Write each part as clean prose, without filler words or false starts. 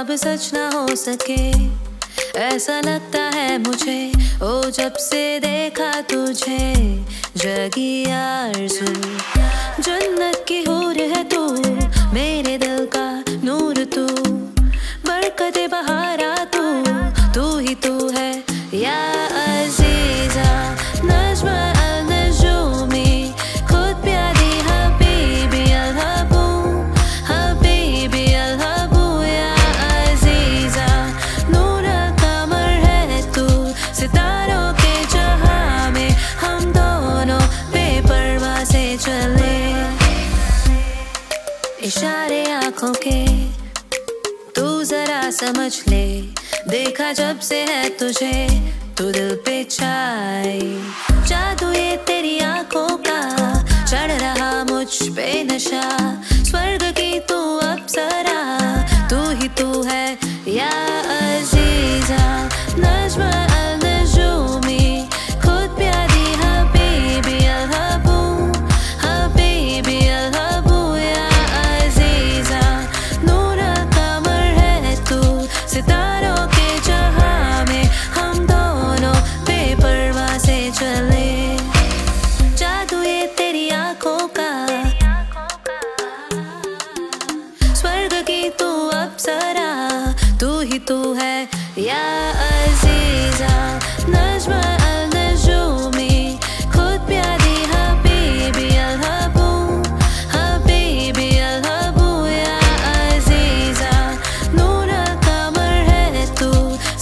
ख्वाब सच ना हो सके, ऐसा लगता है मुझे। ओ जब से देखा तुझे, जगी आरज़ू। जन्नत की हूर है तू, मेरे दिल का नूर तू, बरकते बहारा तू ही तू है या अज़ीज़ा। नज़्म अल-नजूमी, खुद प्यारी हबीबी अल-हबू, हबीबी अल-हबू या अज़ीज़ा। नूर कमर है तू, सितारों के जहां में हम दोनों बेपरवाह से चले। इशारे आँखों के तू जरा समझ ले, देखा जब से है तुझे तू दिल पे छाई। जादू ये तेरी आँखों का, चढ़ रहा मुझ पे नशा। स्वर्ग की तू अप्सरा, तू ही तू है या अज़ीज़ा। नज़्म अल-नजूमी, खुद प्यारी हबीबी अल-हबू, हबीबी अल-हबू या अज़ीज़ा। नूर कमर है तू, सितारों के जहां में हम दोनों बेपरवाह से चले। जादू ये तेरी आँखों का, स्वर्ग की तू अप्सरा, तू ही तू है या अज़ीज़ा। नज़्म अल-नजूमी, खुद प्यारी हबीबी अल-हबू, हबीबी अल-हबू या अज़ीज़ा। नूर कमर है तू,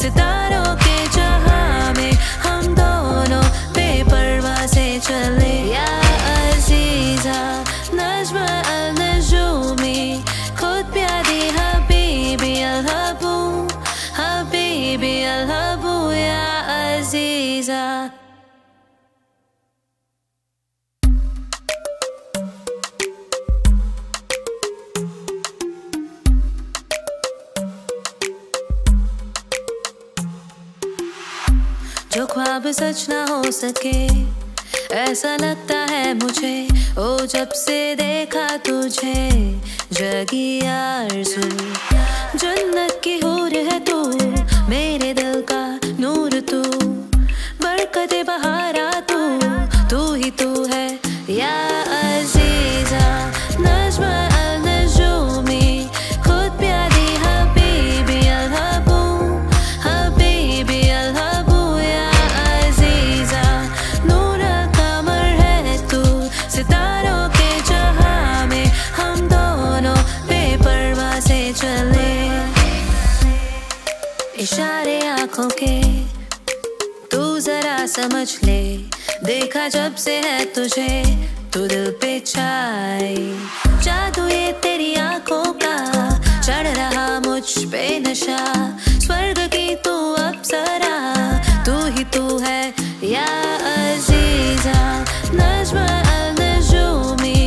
सितारों के जहां में हम दोनों बेपरवाह से चले या अज़ीज़ा। नज़्म अल-नजूमी, खुद प्यारी हबीबी अल-हबू, हबीबी अल-हबू या अज़ीज़ा। जो ख्वाब सच ना हो सके, ऐसा लगता है मुझे। ओ जब से देखा तुझे, जगी आरज़ू। जन्नत की हूर है तू, मेरे दिल का नूर तू, बरकते बहारा तू ही तू है या अज़ीज़ा। नज़्म अल-नजूमी, खुद प्यारी हबीबी अल-हबू, हबीबी अल-हबू या अज़ीज़ा। नूर कमर है तू, सितारों के जहां में हम दोनों बेपरवाह से चले। इशारे आँखों के तू जरा समझ ले, देखा जब से है तुझे तू दिल पे छाई। जादू ये तेरी आँखों का, चढ़ रहा मुझ पे नशा। स्वर्ग की तू अप्सरा, तू ही तू है या अज़ीज़ा। नज़्म अल-नजूमी,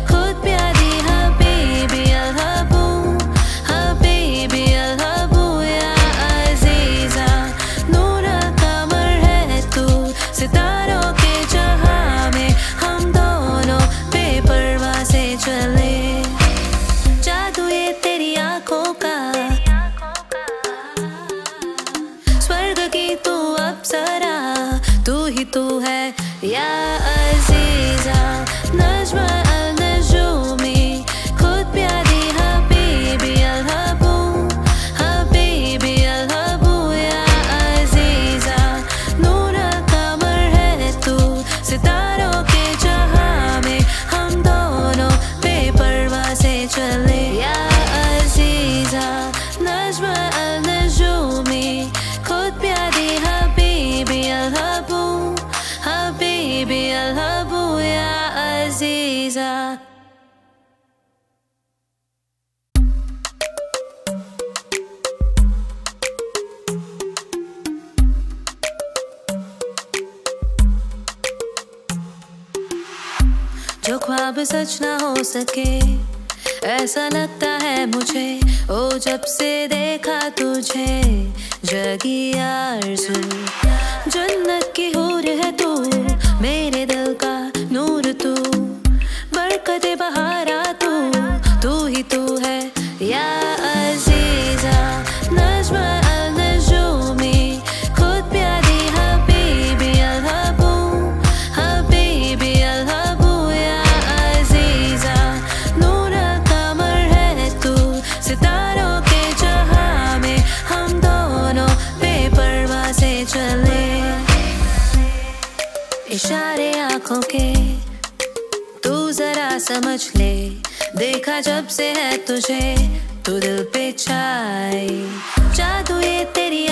खुद प्यारी हबीबी अल-हबू, हबीबी अल-हबू या अज़ीज़ा। नूर कमर है तू, सितारों के जहां में हम दोनों बेपरवाह से चले। जादू ये तेरी आँखों का, स्वर्ग की तू अप्सरा, तू ही तू है या अज़ीज़ा। नज़्म अल-नजूमी, खुद प्यारी हबीबी अल-हबू, हबीबी अल-हबू या अज़ीज़ा। नूर कमर है तू, सितारों के जहां में हम दोनों बेपरवाह से चले या अज़ीज़ा। नज़्म अल-नजूमी, खुद प्यारी हबीबी अल-हबू, हबीबी अल-हबू या अज़ीज़ा। जो ख्वाब सच ना हो सके, ऐसा लगता है मुझे। ओ जब से देखा तुझे, जगी आरज़ू। जन्नत की हूर है तू, मेरे दिल का नूर तू, बरकते बहारा तू ही तू है या अज़ीज़ा। इशारे आंखों के तू जरा समझ ले, देखा जब से है तुझे तो दिल पे छाई जादू ये तेरी